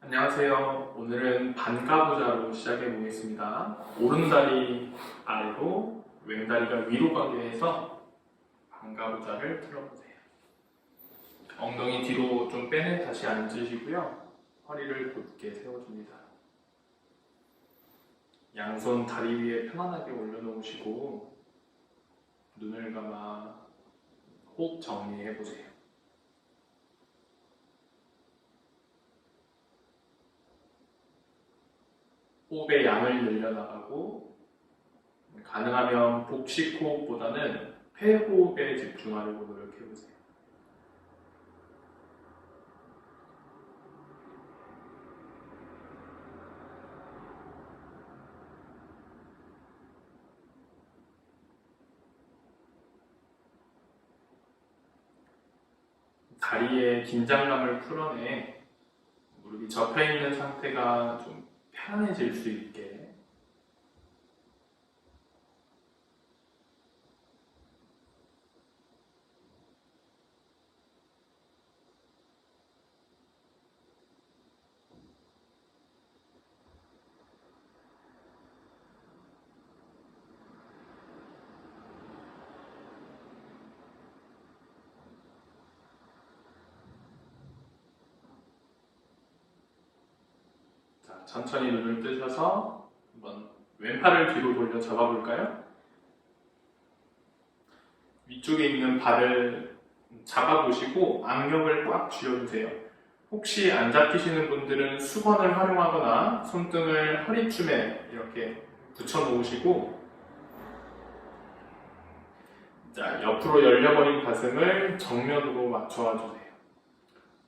안녕하세요. 오늘은 반가부좌로 시작해 보겠습니다. 오른다리 아래로 왼다리가 위로 가게 해서 반가부좌를 틀어보세요. 엉덩이 뒤로 좀 빼내 다시 앉으시고요. 허리를 곧게 세워줍니다. 양손 다리 위에 편안하게 올려놓으시고 눈을 감아 호흡 정리해 보세요. 호흡의 양을 늘려나가고 가능하면 복식 호흡보다는 폐호흡에 집중하려고 노력해보세요. 다리의 긴장감을 풀어내 무릎이 접혀있는 상태가 좀 편안해질 수 있게 자, 천천히 눈을 뜨셔서 한번 왼팔을 뒤로 돌려 잡아볼까요? 위쪽에 있는 발을 잡아보시고 악력을 꽉 쥐어주세요. 혹시 안 잡히시는 분들은 수건을 활용하거나 손등을 허리춤에 이렇게 붙여놓으시고 자, 옆으로 열려버린 가슴을 정면으로 맞춰와주세요.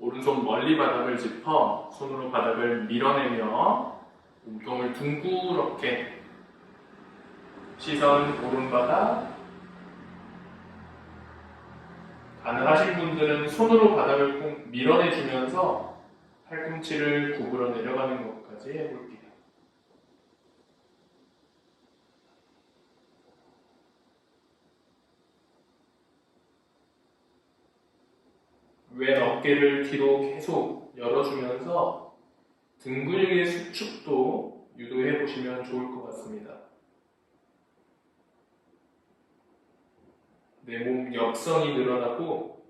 오른손 멀리 바닥을 짚어 손으로 바닥을 밀어내며 몸통을 둥그렇게 시선 오른바닥 가능하신 분들은 손으로 바닥을 꼭 밀어내주면서 팔꿈치를 구부러 내려가는 것까지 해볼게요. 왼 어깨를 뒤로 계속 열어주면서 등 근육의 수축도 유도해 보시면 좋을 것 같습니다. 내 몸 역성이 늘어나고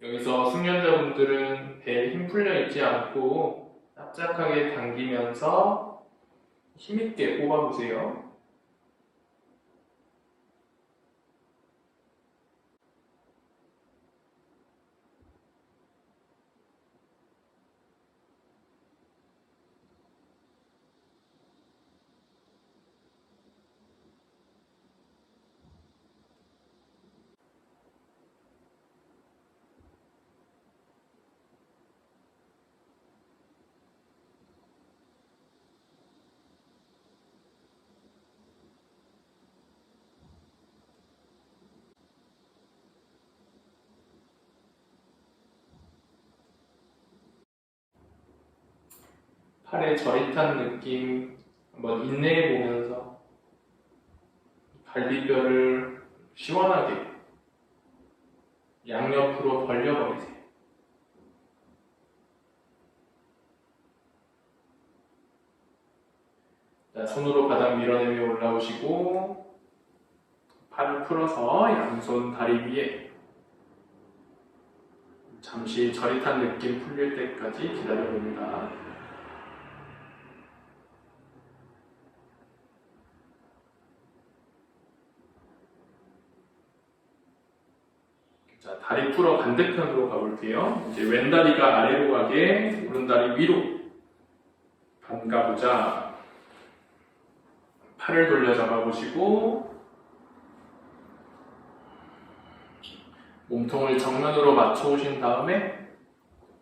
여기서 숙련자분들은 배에 힘 풀려 있지 않고 납작하게 당기면서 힘있게 뽑아보세요. 팔의 저릿한 느낌 한번 인내해 보면서 갈비뼈를 시원하게 양옆으로 벌려버리세요. 자, 손으로 바닥 밀어내며 올라오시고 팔을 풀어서 양손 다리 위에 잠시 저릿한 느낌 풀릴 때까지 기다려봅니다. 자, 다리 풀어 반대편으로 가볼게요. 이제 왼다리가 아래로 가게, 오른다리 위로 반가부좌. 팔을 돌려 잡아보시고 몸통을 정면으로 맞춰오신 다음에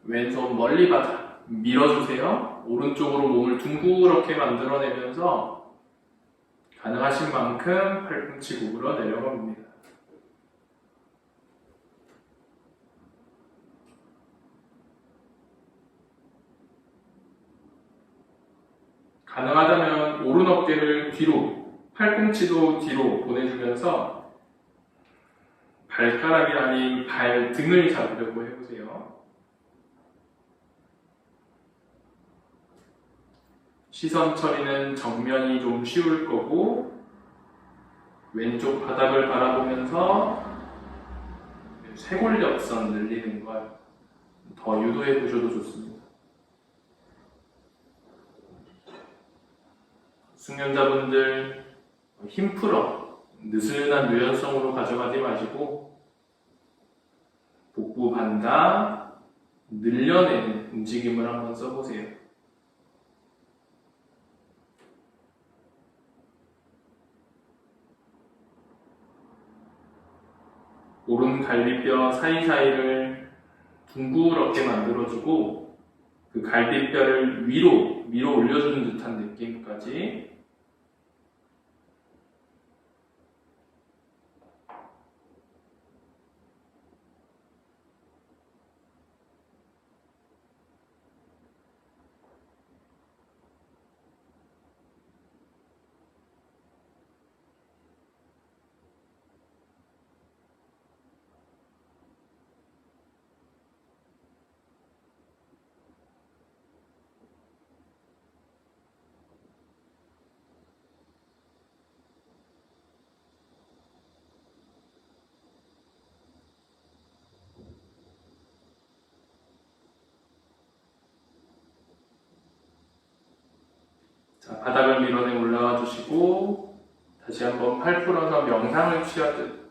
왼손 멀리 바닥 밀어주세요. 오른쪽으로 몸을 둥그렇게 만들어내면서 가능하신 만큼 팔꿈치 구부러 내려가 봅니다. 가능하다면 오른 어깨를 뒤로, 팔꿈치도 뒤로 보내주면서 발가락이 아닌 발등을 잡으려고 해보세요. 시선 처리는 정면이 좀 쉬울 거고, 왼쪽 바닥을 바라보면서 쇄골역선 늘리는 걸 더 유도해 보셔도 좋습니다. 숙련자분들 힘 풀어 느슨한 유연성으로 가져가지 마시고 복부 반다 늘려내는 움직임을 한번 써보세요. 오른 갈비뼈 사이사이를 둥그렇게 만들어주고 그 갈비뼈를 위로 올려주는 듯한 느낌까지. 자, 바닥을 밀어내 올라와 주시고 다시 한번 팔 풀어서 명상을 취하듯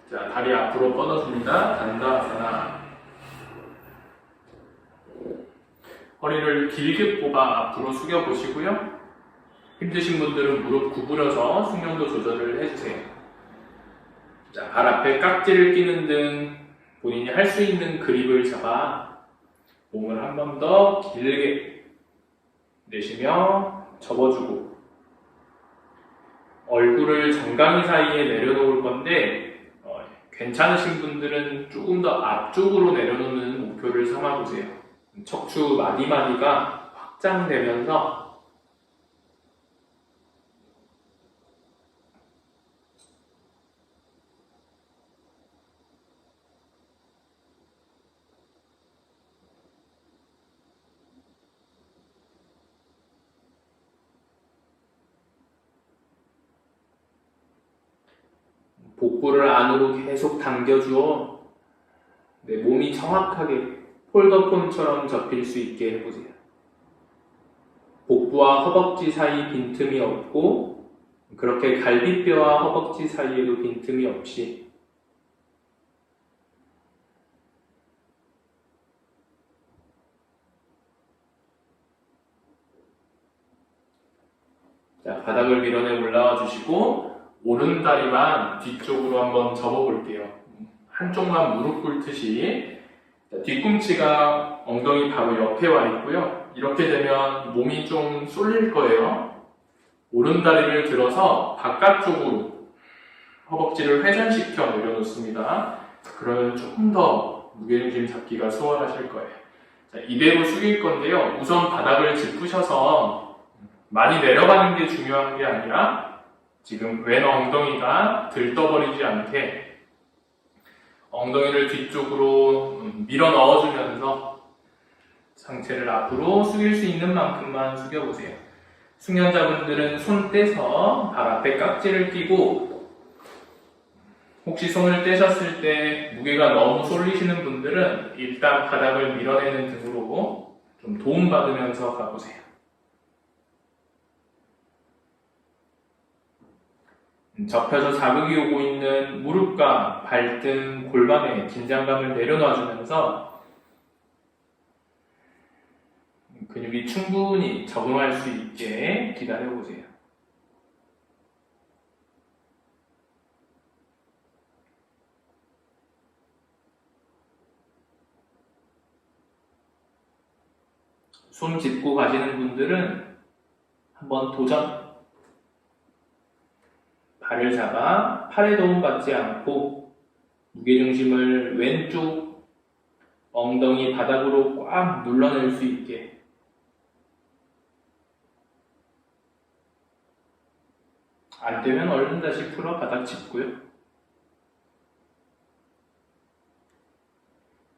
자, 다리 앞으로 뻗어줍니다. 단다아사나. 허리를 길게 뽑아 앞으로 숙여 보시고요. 힘드신 분들은 무릎 구부려서 숙련도 조절을 해주세요. 자, 발 앞에 깍지를 끼는 등 본인이 할 수 있는 그립을 잡아 몸을 한 번 더 길게 내쉬며 접어주고 얼굴을 정강이 사이에 내려놓을 건데 괜찮으신 분들은 조금 더 앞쪽으로 내려놓는 목표를 삼아보세요. 척추 마디마디가 확장되면서 복부를 안으로 계속 당겨주어 내 몸이 정확하게 폴더폰처럼 접힐 수 있게 해보세요. 복부와 허벅지 사이 빈틈이 없고 그렇게 갈비뼈와 허벅지 사이에도 빈틈이 없이 자, 바닥을 밀어내 올라와 주시고 오른 다리만 뒤쪽으로 한번 접어볼게요. 한쪽만 무릎 꿇듯이 뒤꿈치가 엉덩이 바로 옆에 와 있고요. 이렇게 되면 몸이 좀 쏠릴 거예요. 오른 다리를 들어서 바깥쪽으로 허벅지를 회전시켜 내려놓습니다. 그러면 조금 더 무게중심 잡기가 수월하실 거예요. 자, 이대로 숙일 건데요. 우선 바닥을 짚으셔서 많이 내려가는 게 중요한 게 아니라 지금 왼 엉덩이가 들떠버리지 않게 엉덩이를 뒤쪽으로 밀어 넣어주면서 상체를 앞으로 숙일 수 있는 만큼만 숙여보세요. 숙련자분들은 손 떼서 발 앞에 깍지를 끼고 혹시 손을 떼셨을 때 무게가 너무 쏠리시는 분들은 일단 바닥을 밀어내는 등으로 좀 도움받으면서 가보세요. 접혀서 자극이 오고 있는 무릎과 발등, 골반에 긴장감을 내려놔주면서 근육이 충분히 적응할 수 있게 기다려보세요. 손 짚고 가시는 분들은 한번 도전! 발을 잡아 팔에 도움받지 않고 무게중심을 왼쪽 엉덩이 바닥으로 꽉 눌러낼 수 있게. 안 되면 얼른 다시 풀어 바닥 짚고요.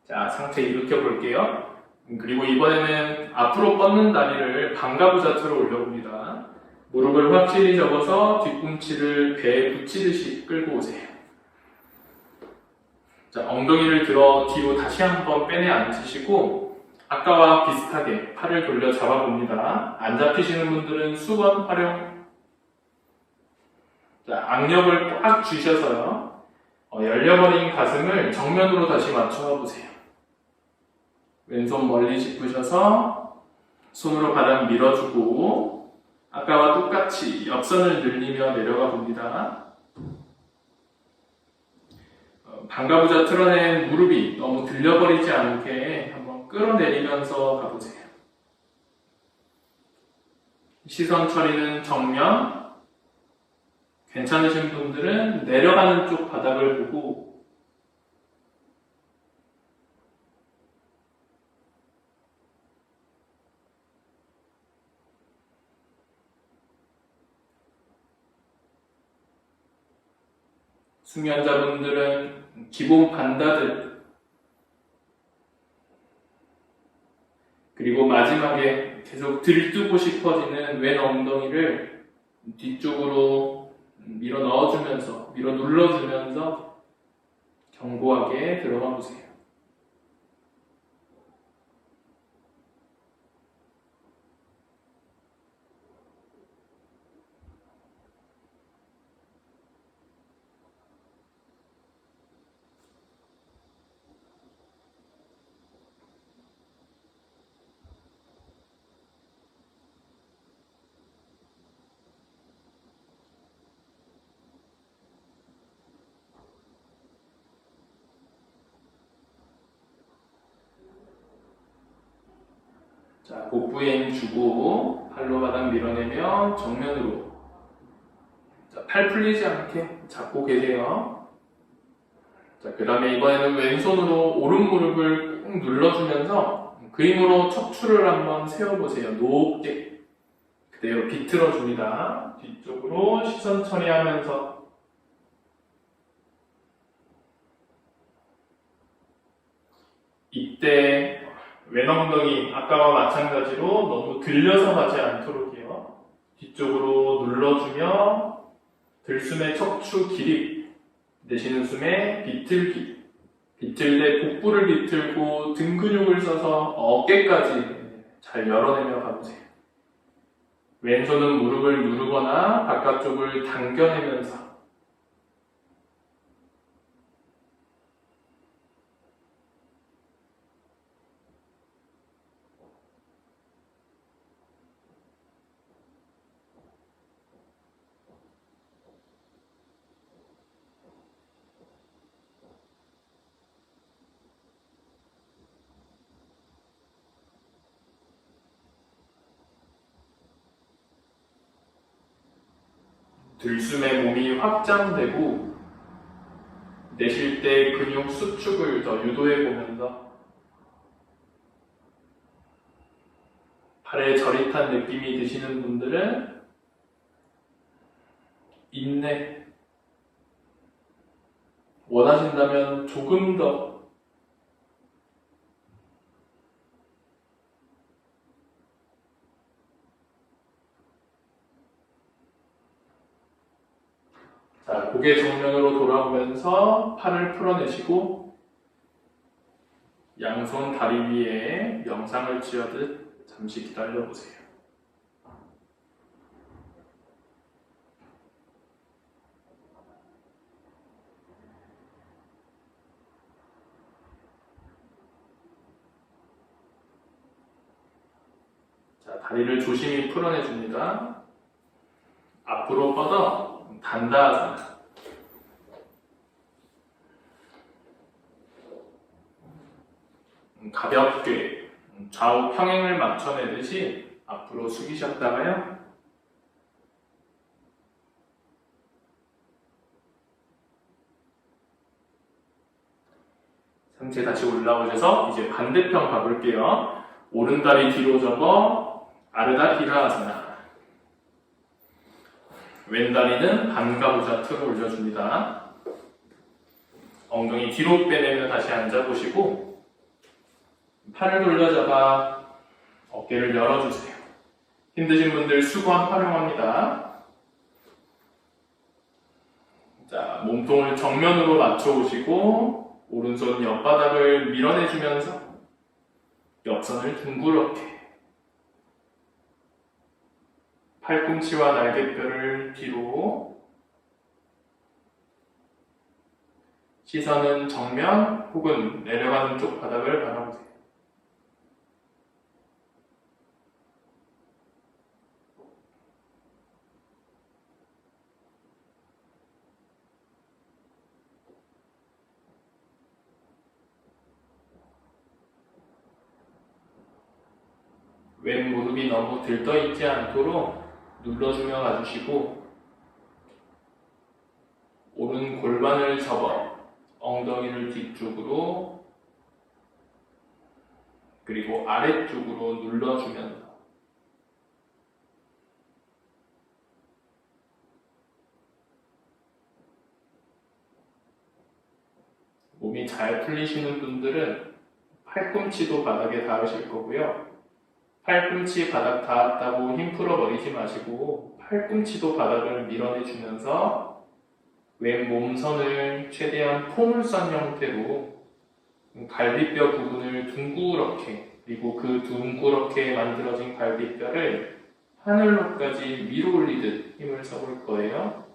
자, 상체 일으켜 볼게요. 그리고 이번에는 앞으로 뻗는 다리를 반가부 자세로 올려봅니다. 무릎을 확실히 접어서 뒤꿈치를 배에 붙이듯이 끌고 오세요. 자, 엉덩이를 들어 뒤로 다시 한번 빼내 앉으시고 아까와 비슷하게 팔을 돌려 잡아봅니다. 안 잡히시는 분들은 수건 활용. 자, 악력을 꽉 쥐셔서요. 열려버린 가슴을 정면으로 다시 맞춰 보세요. 왼손 멀리 짚으셔서 손으로 바닥 밀어주고 아까와 똑같이 옆선을 늘리며 내려가 봅니다. 반가부자 틀어낸 무릎이 너무 들려버리지 않게 한번 끌어내리면서 가보세요. 시선 처리는 정면. 괜찮으신 분들은 내려가는 쪽 바닥을 보고 수면자분들은 기본 반다들 그리고 마지막에 계속 들뜨고 싶어지는 왼 엉덩이를 뒤쪽으로 밀어 넣어주면서 밀어 눌러주면서 견고하게 들어가 보세요. 자, 복부에 힘 주고 팔로 바닥 밀어내며 정면으로. 자, 팔 풀리지 않게 잡고 계세요. 자, 그 다음에 이번에는 왼손으로 오른 무릎을 꾹 눌러주면서 그림으로 척추를 한번 세워보세요. 높게. 그대로 비틀어 줍니다. 뒤쪽으로 시선 처리하면서 이때 왼 엉덩이 아까와 마찬가지로 너무 들려서 가지 않도록요. 뒤쪽으로 눌러주며 들숨의 척추 기립, 내쉬는 숨에 비틀기. 비틀 때 복부를 비틀고 등 근육을 써서 어깨까지 잘 열어내며 가보세요. 왼손은 무릎을 누르거나 바깥쪽을 당겨내면서 들숨에 몸이 확장되고 내쉴 때 근육 수축을 더 유도해 보면서 팔에 저릿한 느낌이 드시는 분들은 인내, 원하신다면 조금 더 자, 고개 정면으로 돌아오면서 팔을 풀어내시고 양손 다리 위에 명상을 취하듯 잠시 기다려보세요. 자, 다리를 조심히 풀어내줍니다. 앞으로 뻗어 단다아사나. 가볍게 좌우 평행을 맞춰내듯이 앞으로 숙이셨다가요. 상체 다시 올라오셔서 이제 반대편 가볼게요. 오른다리 뒤로 접어 아르다 히라아사나. 왼다리는 반가부자 틀어 올려줍니다. 엉덩이 뒤로 빼내며 다시 앉아보시고 팔을 돌려잡아 어깨를 열어주세요. 힘드신 분들 수건 활용합니다. 자, 몸통을 정면으로 맞춰보시고 오른손 옆바닥을 밀어내주면서 옆선을 둥그렇게 팔꿈치와 날개뼈를 뒤로 시선은 정면 혹은 내려가는 쪽 바닥을 바라보세요. 왼 무릎이 너무 들떠 있지 않도록 눌러주며 가주시고 오른 골반을 접어 엉덩이를 뒤쪽으로 그리고 아래쪽으로 눌러주면서 몸이 잘 풀리시는 분들은 팔꿈치도 바닥에 닿으실 거고요. 팔꿈치 바닥 닿았다고 힘 풀어버리지 마시고 팔꿈치도 바닥을 밀어내주면서 왼 몸선을 최대한 포물선 형태로 갈비뼈 부분을 둥그렇게 그리고 그 둥그렇게 만들어진 갈비뼈를 하늘로까지 위로 올리듯 힘을 써볼 거예요.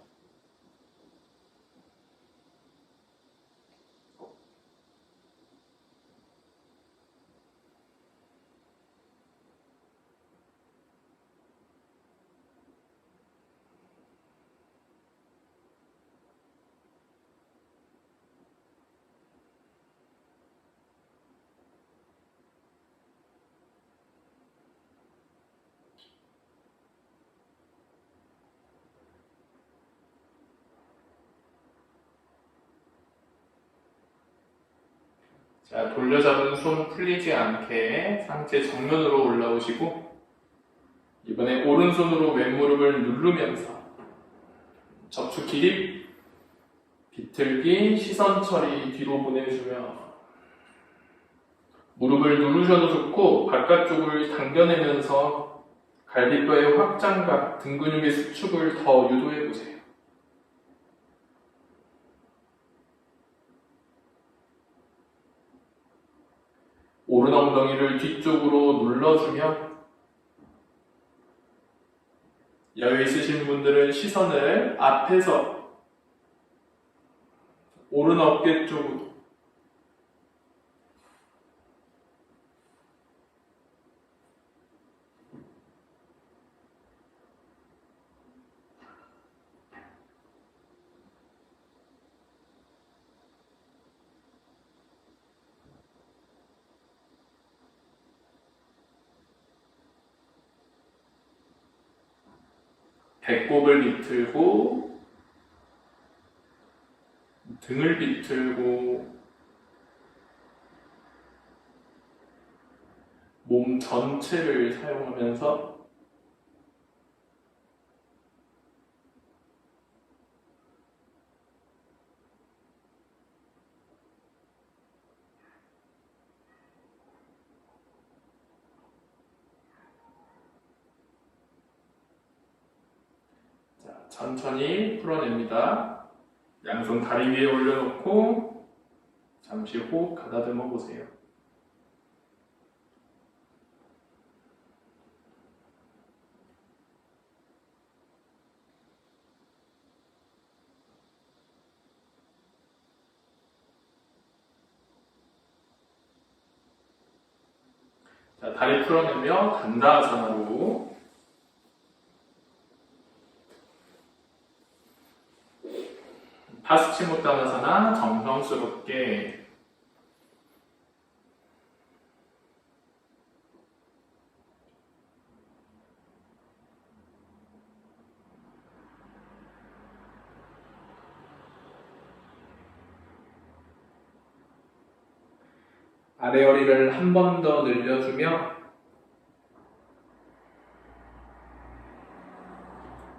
자, 돌려잡은 손 풀리지 않게 상체 정면으로 올라오시고 이번에 오른손으로 왼무릎을 누르면서 척추 기립, 비틀기, 시선 처리 뒤로 보내주며 무릎을 누르셔도 좋고 바깥쪽을 당겨내면서 갈비뼈의 확장과 등 근육의 수축을 더 유도해보세요. 오른 엉덩이를 뒤쪽으로 눌러주며 여유 있으신 분들은 시선을 앞에서 오른 어깨 쪽으로 배꼽을 비틀고 등을 비틀고 몸 전체를 사용하면서 자, 천천히 풀어냅니다. 양손 다리 위에 올려놓고 잠시 호흡 가다듬어 보세요. 자, 다리 풀어내며 단다아사나로 파스치모타나사나 정성스럽게 아래 허리를 한 번 더 늘려주며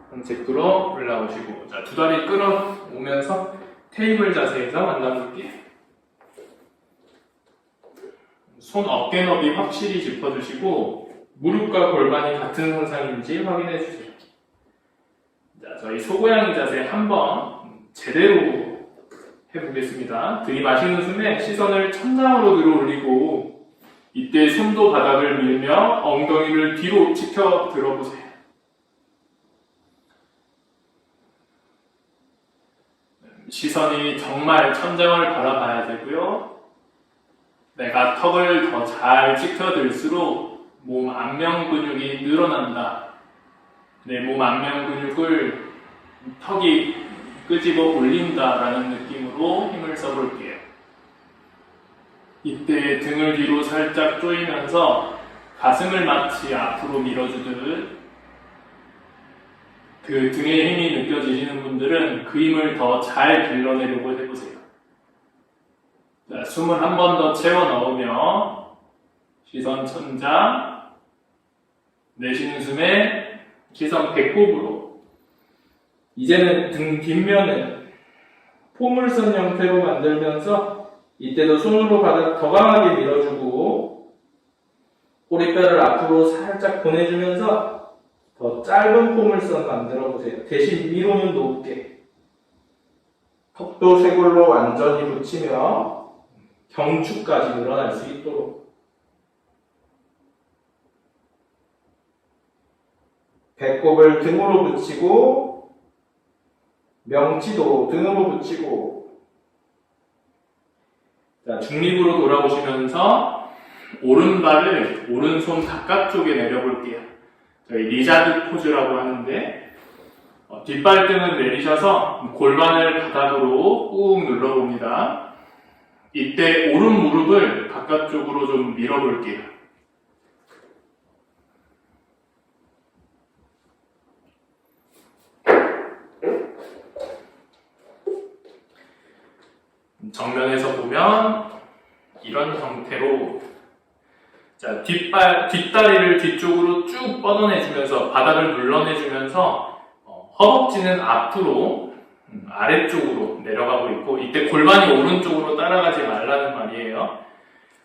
상체 끌어 올라오시고, 자, 두 다리 끌어오면서 테이블 자세에서 만나볼게요. 손 어깨 너비 확실히 짚어주시고 무릎과 골반이 같은 선상인지 확인해주세요. 자, 저희 소고양이 자세 한번 제대로 해보겠습니다. 들이마시는 숨에 시선을 천장으로 들어 올리고 이때 손도 바닥을 밀며 엉덩이를 뒤로 치켜 들어보세요. 시선이 정말 천장을 바라봐야 되고요. 내가 턱을 더 잘 치켜들수록 몸 안면 근육이 늘어난다. 내 몸 안면 근육을 턱이 끄집어 올린다라는 느낌으로 힘을 써볼게요. 이때 등을 뒤로 살짝 조이면서 가슴을 마치 앞으로 밀어주듯, 그 등의 힘이 느껴지시는 분들은 그 힘을 더 잘 길러내려고 해보세요. 자, 숨을 한 번 더 채워 넣으며 시선 천장, 내쉬는 숨에 시선 배꼽으로. 이제는 등 뒷면을 포물선 형태로 만들면서 이때도 손으로 바닥 더 강하게 밀어주고 꼬리뼈를 앞으로 살짝 보내주면서 더 짧은 포물선 만들어 보세요. 대신 위로는 높게. 턱도 쇄골로 완전히 붙이며 경추까지 늘어날 수 있도록. 배꼽을 등으로 붙이고 명치도 등으로 붙이고. 자, 중립으로 돌아오시면서 오른발을 오른손 바깥쪽에 내려볼게요. 저희 리자드 포즈라고 하는데 뒷발등은 내리셔서 골반을 바닥으로 꾹 눌러봅니다. 이때 오른 무릎을 바깥쪽으로 좀 밀어볼게요. 정면에서 보면 이런 형태로, 자, 뒷다리를 뒤쪽으로 쭉 뻗어내주면서 바닥을 눌러내주면서 허벅지는 앞으로 아래쪽으로 내려가고 있고, 이때 골반이 오른쪽으로 따라가지 말라는 말이에요.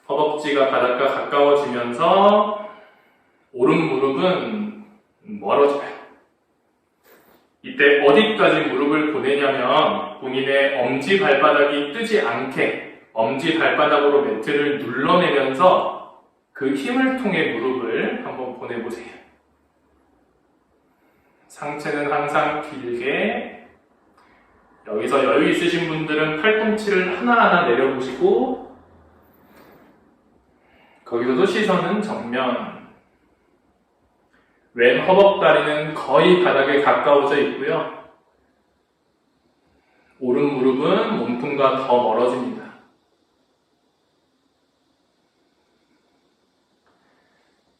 허벅지가 바닥과 가까워지면서 오른 무릎은 멀어져요. 이때 어디까지 무릎을 보내냐면 본인의 엄지 발바닥이 뜨지 않게 엄지 발바닥으로 매트를 눌러내면서 그 힘을 통해 무릎을 한번 보내보세요. 상체는 항상 길게. 여기서 여유 있으신 분들은 팔꿈치를 하나하나 내려보시고 거기서도 시선은 정면. 왼 허벅다리는 거의 바닥에 가까워져 있고요. 오른 무릎은 몸통과 더 멀어집니다.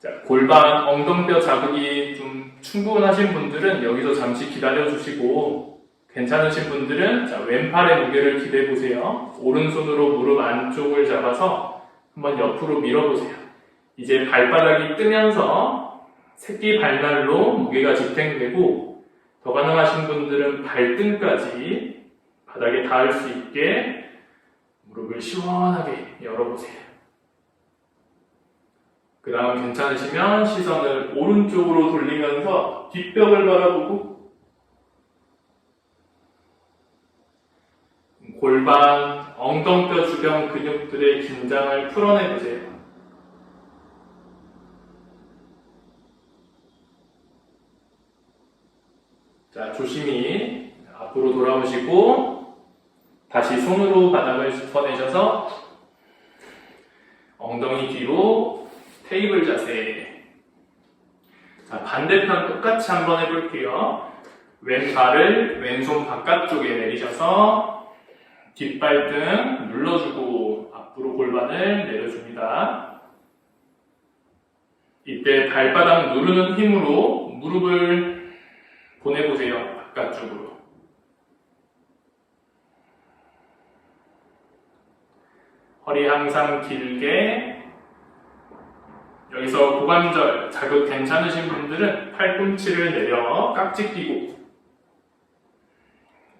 자, 골반, 엉덩뼈 자극이 좀 충분하신 분들은 여기서 잠시 기다려주시고, 괜찮으신 분들은 자, 왼팔의 무게를 기대보세요. 오른손으로 무릎 안쪽을 잡아서 한번 옆으로 밀어보세요. 이제 발바닥이 뜨면서 새끼 발날로 무게가 집행되고, 더 가능하신 분들은 발등까지 바닥에 닿을 수 있게 무릎을 시원하게 열어보세요. 그 다음 괜찮으시면 시선을 오른쪽으로 돌리면서 뒷벽을 바라보고 골반, 엉덩뼈 주변 근육들의 긴장을 풀어내보세요. 자, 조심히 앞으로 돌아오시고 다시 손으로 바닥을 짚어내셔서 엉덩이 뒤로 테이블 자세. 자, 반대편 똑같이 한번 해볼게요. 왼발을 왼손 바깥쪽에 내리셔서 뒷발등 눌러주고 앞으로 골반을 내려줍니다. 이때 발바닥 누르는 힘으로 무릎을 보내보세요. 바깥쪽으로. 허리 항상 길게. 여기서 고관절 자극 괜찮으신 분들은 팔꿈치를 내려 깍지 끼고,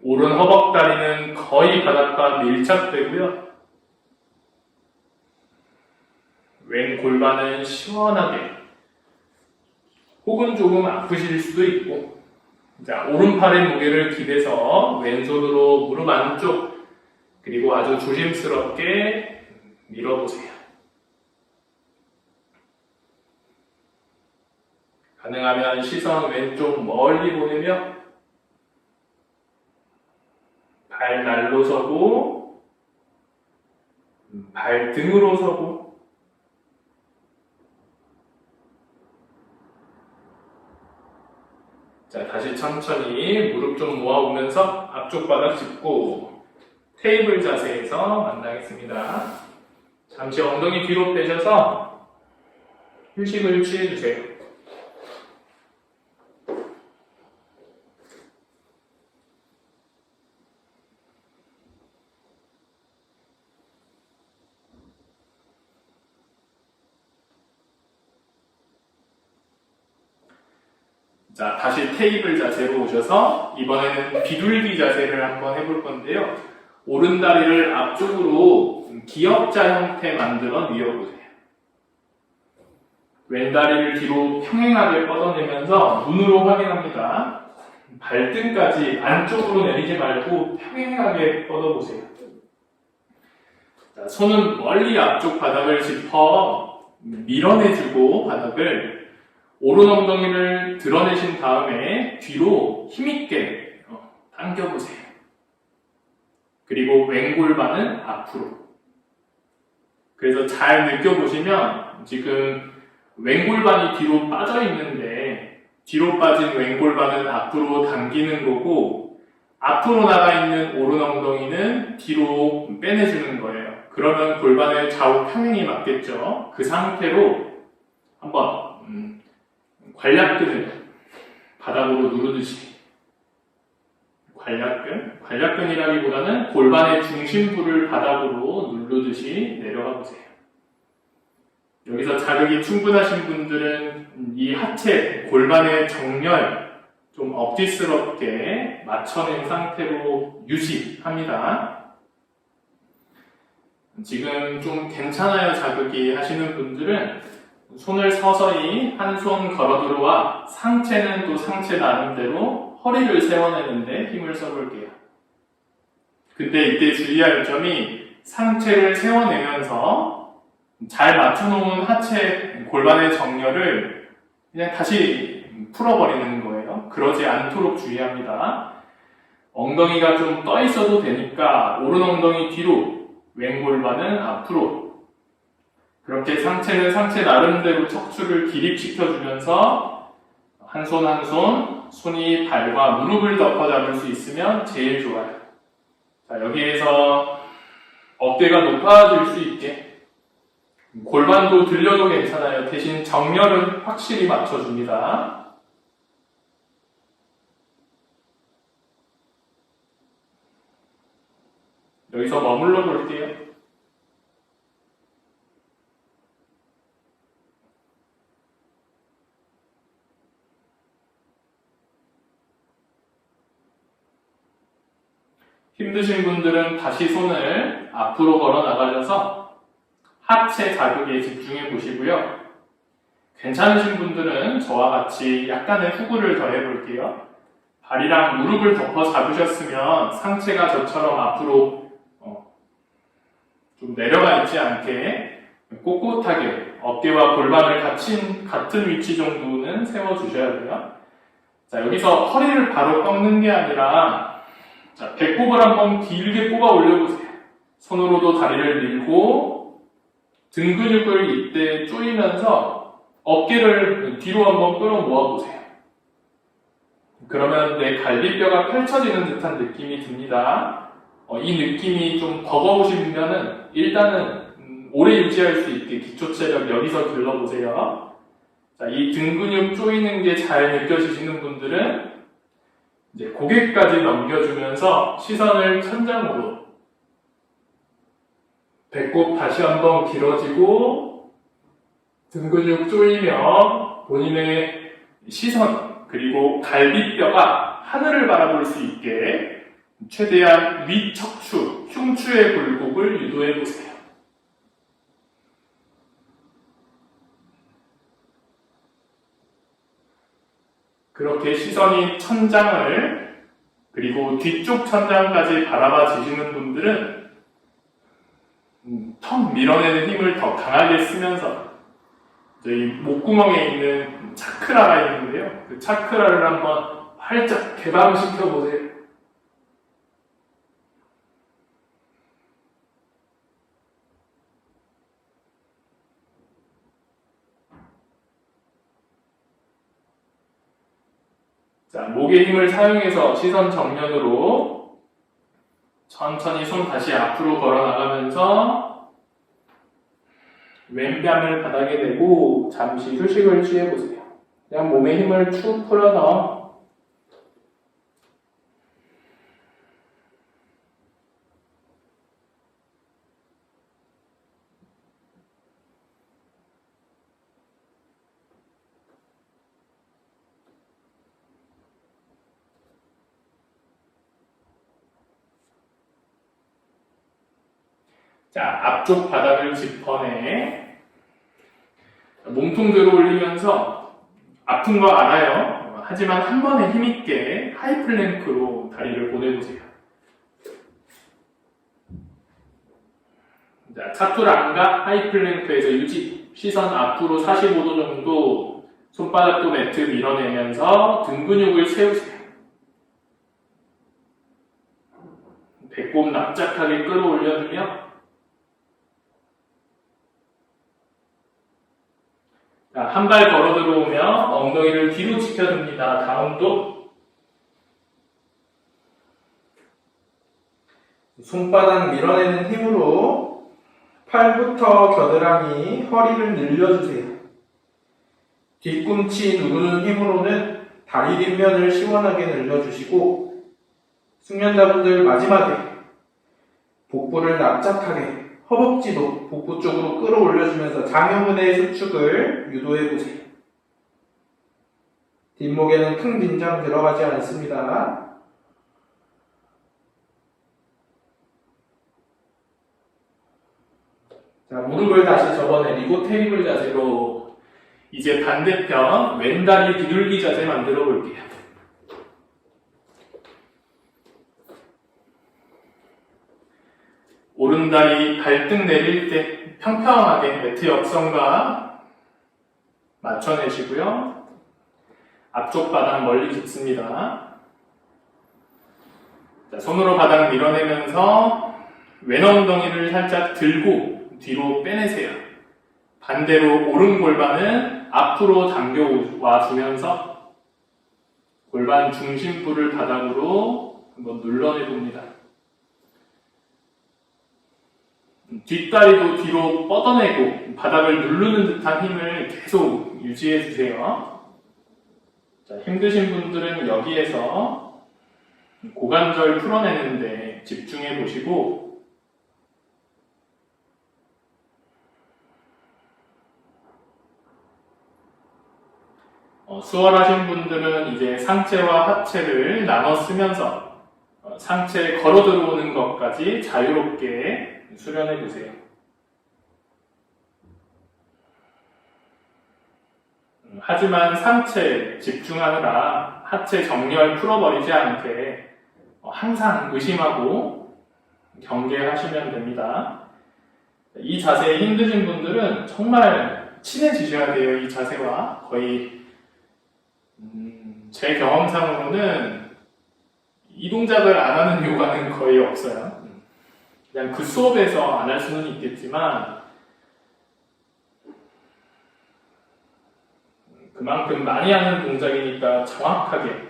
오른 허벅다리는 거의 바닥과 밀착되고요. 왼 골반은 시원하게, 혹은 조금 아프실 수도 있고, 자, 오른팔의 무게를 기대서 왼손으로 무릎 안쪽, 그리고 아주 조심스럽게 밀어보세요. 가능하면 시선 왼쪽 멀리 보내며 발 날로 서고, 발 등으로 서고, 자, 다시 천천히 무릎 좀 모아오면서 앞쪽 바닥 짚고 테이블 자세에서 만나겠습니다. 잠시 엉덩이 뒤로 빼셔서 휴식을 취해주세요. 자, 다시 테이블 자세로 오셔서 이번에는 비둘기 자세를 한번 해볼 건데요. 오른 다리를 앞쪽으로 기역자 형태 만들어 뉘어보세요. 왼 다리를 뒤로 평행하게 뻗어내면서 눈으로 확인합니다. 발등까지 안쪽으로 내리지 말고 평행하게 뻗어보세요. 자, 손은 멀리 앞쪽 바닥을 짚어 밀어내주고 바닥을 오른 엉덩이를 드러내신 다음에 뒤로 힘있게 당겨보세요. 그리고 왼 골반은 앞으로. 그래서 잘 느껴보시면 지금 왼 골반이 뒤로 빠져 있는데 뒤로 빠진 왼 골반은 앞으로 당기는 거고 앞으로 나가 있는 오른 엉덩이는 뒤로 빼내주는 거예요. 그러면 골반의 좌우 평행이 맞겠죠. 그 상태로 한번 관략근을 바닥으로 누르듯이, 관략근이라기보다는 골반의 중심부를 바닥으로 누르듯이 내려가 보세요. 여기서 자극이 충분하신 분들은 이 하체, 골반의 정렬 좀 억지스럽게 맞춰낸 상태로 유지합니다. 지금 좀 괜찮아요 자극이 하시는 분들은 손을 서서히 한 손 걸어 들어와 상체는 또 상체 나름대로 허리를 세워내는데 힘을 써볼게요. 근데 이때 주의할 점이 상체를 세워내면서 잘 맞춰놓은 하체 골반의 정렬을 그냥 다시 풀어버리는 거예요. 그러지 않도록 주의합니다. 엉덩이가 좀 떠 있어도 되니까 오른 엉덩이 뒤로, 왼 골반은 앞으로. 그렇게 상체는 상체 나름대로 척추를 기립시켜주면서 한 손 한 손, 손이 발과 무릎을 덮어 잡을 수 있으면 제일 좋아요. 자, 여기에서 어깨가 높아질 수 있게 골반도 들려도 괜찮아요. 대신 정렬은 확실히 맞춰줍니다. 여기서 머물러 볼게요. 힘드신 분들은 다시 손을 앞으로 걸어 나가셔서 하체 자극에 집중해 보시고요. 괜찮으신 분들은 저와 같이 약간의 후구를 더 해볼게요. 발이랑 무릎을 덮어 잡으셨으면 상체가 저처럼 앞으로 좀 내려가 있지 않게 꼿꼿하게 어깨와 골반을 같은 위치 정도는 세워주셔야 돼요. 자, 여기서 허리를 바로 꺾는 게 아니라 자, 배꼽을 한번 길게 뽑아 올려보세요. 손으로도 다리를 밀고 등 근육을 이때 조이면서 어깨를 뒤로 한번 끌어 모아보세요. 그러면 내 갈비뼈가 펼쳐지는 듯한 느낌이 듭니다. 이 느낌이 좀 버거우시면은 일단은 오래 유지할 수 있게 기초 체력 여기서 길러보세요. 자, 이 등 근육 조이는 게 잘 느껴지시는 분들은 이제 고개까지 넘겨주면서 시선을 천장으로 배꼽 다시 한번 길어지고 등 근육 조이며 본인의 시선 그리고 갈비뼈가 하늘을 바라볼 수 있게 최대한 위척추, 흉추의 굴곡을 유도해 보세요. 그렇게 시선이 천장을 그리고 뒤쪽 천장까지 바라봐 주시는 분들은 턱 밀어내는 힘을 더 강하게 쓰면서 저희 목구멍에 있는 차크라가 있는데요. 그 차크라를 한번 활짝 개방시켜 보세요. 자, 목의 힘을 사용해서 시선 정면으로 천천히 손 다시 앞으로 걸어 나가면서 왼뺨을 바닥에 대고 잠시 휴식을 취해보세요. 그냥 몸의 힘을 축 풀어서 자, 앞쪽 바닥을 짚어내 몸통 들어 올리면서 아픈 거 알아요. 하지만 한 번에 힘있게 하이플랭크로 다리를 보내보세요. 자, 차투랑과 하이플랭크에서 유지. 시선 앞으로 45도 정도 손바닥도 매트 밀어내면서 등 근육을 세우세요. 배꼽 납작하게 끌어올려주며 한 발 걸어 들어오며 엉덩이를 뒤로 지켜줍니다. 다운도. 손바닥 밀어내는 힘으로 팔부터 겨드랑이, 허리를 늘려주세요. 뒤꿈치 누르는 힘으로는 다리 뒷면을 시원하게 늘려주시고 숙련자분들 마지막에 복부를 납작하게 허벅지도 복부 쪽으로 끌어올려주면서 장요근의 수축을 유도해보세요. 뒷목에는 큰 긴장 들어가지 않습니다. 자, 무릎을 다시 접어내리고 테이블 자세로 이제 반대편 왼다리 비둘기 자세 만들어 볼게요. 오른다리 발등 내릴 때 평평하게 매트 옆선과 맞춰내시고요. 앞쪽 바닥 멀리 짚습니다. 자, 손으로 바닥 밀어내면서 왼 엉덩이를 살짝 들고 뒤로 빼내세요. 반대로 오른 골반은 앞으로 당겨와 주면서 골반 중심부를 바닥으로 한번 눌러내봅니다. 뒷다리도 뒤로 뻗어내고 바닥을 누르는 듯한 힘을 계속 유지해주세요. 자, 힘드신 분들은 여기에서 고관절 풀어내는데 집중해 보시고 수월하신 분들은 이제 상체와 하체를 나눠 쓰면서 상체 걸어 들어오는 것까지 자유롭게 수련해 보세요. 하지만 상체 집중하느라 하체 정렬 풀어버리지 않게 항상 의심하고 경계하시면 됩니다. 이 자세에 힘드신 분들은 정말 친해지셔야 돼요. 이 자세와 거의 제 경험상으로는 이 동작을 안 하는 요가는 거의 없어요. 그냥 그 수업에서 안 할 수는 있겠지만 그만큼 많이 하는 동작이니까 정확하게.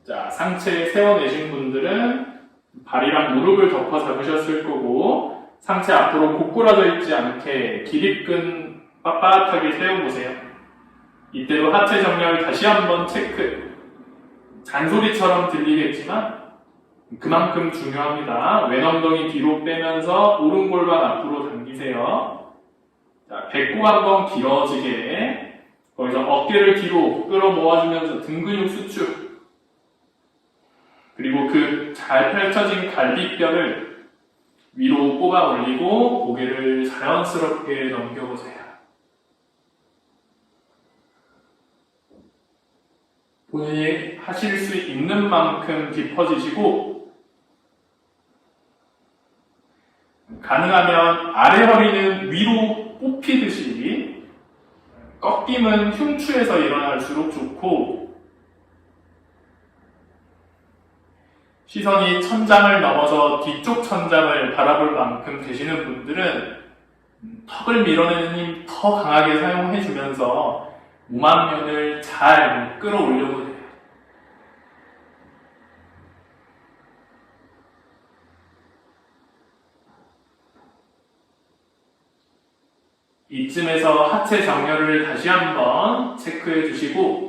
자, 상체 세워내신 분들은 발이랑 무릎을 덮어 잡으셨을 거고 상체 앞으로 고꾸라져 있지 않게 기립근 빳빳하게 세워보세요. 이때도 하체 정렬 다시 한번 체크. 잔소리처럼 들리겠지만 그만큼 중요합니다. 왼 엉덩이 뒤로 빼면서 오른 골반 앞으로 당기세요. 자, 배꼽 한번 길어지게, 거기서 어깨를 뒤로 끌어 모아주면서 등 근육 수축, 그리고 그 잘 펼쳐진 갈비뼈를 위로 뽑아 올리고 고개를 자연스럽게 넘겨보세요. 본인이 하실 수 있는 만큼 깊어지시고, 가능하면 아래 허리는 위로 뽑히듯이, 꺾임은 흉추에서 일어날수록 좋고, 시선이 천장을 넘어서 뒤쪽 천장을 바라볼 만큼 되시는 분들은 턱을 밀어내는 힘 더 강하게 사용해주면서 몸 앞면을 잘 끌어올려보세요. 이쯤에서 하체 정렬을 다시 한번 체크해 주시고,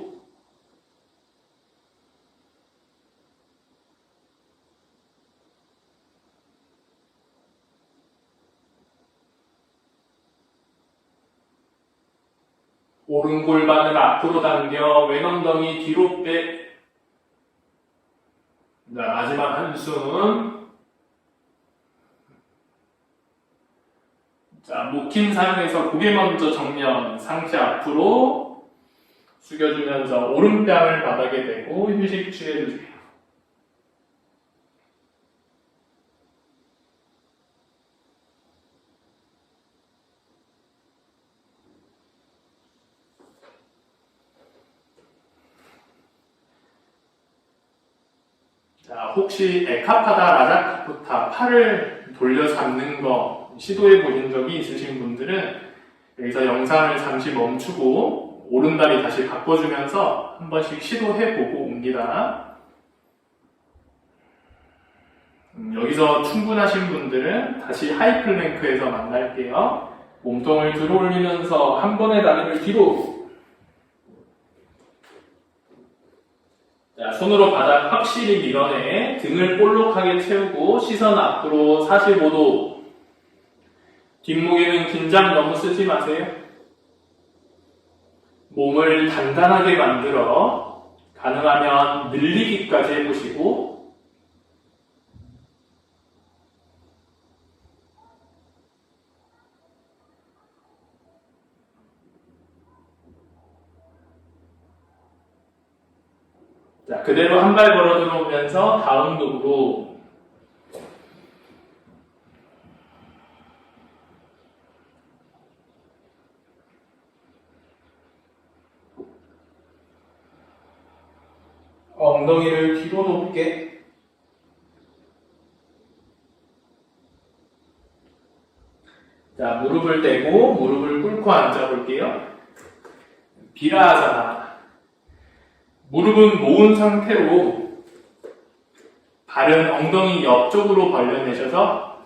오른 골반을 앞으로 당겨 왼 엉덩이 뒤로 빼. 자, 마지막 한숨. 자, 목힘 사용해서 고개 먼저 정면, 상체 앞으로 숙여주면서 오른뺨을 바닥에 대고 휴식 취해주세요. 자, 혹시 에카파다 라자카푸타 팔을 돌려 잡는 거 시도해 보신 적이 있으신 분들은 여기서 영상을 잠시 멈추고 오른다리 다시 바꿔주면서 한 번씩 시도해 보고 옵니다. 여기서 충분하신 분들은 다시 하이플랭크에서 만날게요. 몸통을 들어 올리면서 한 번의 다리를 뒤로. 자, 손으로 바닥 확실히 밀어내 등을 볼록하게 채우고 시선 앞으로 45도. 뒷목에는 긴장 너무 쓰지 마세요. 몸을 단단하게 만들어 가능하면 늘리기까지 해보시고, 자, 그대로 한 발 걸어 들어오면서 다운독으로. 엉덩이를 뒤로 높게. 자, 무릎을 떼고 무릎을 꿇고 앉아볼게요. 비라하사나. 무릎은 모은 상태로 발은 엉덩이 옆쪽으로 벌려내셔서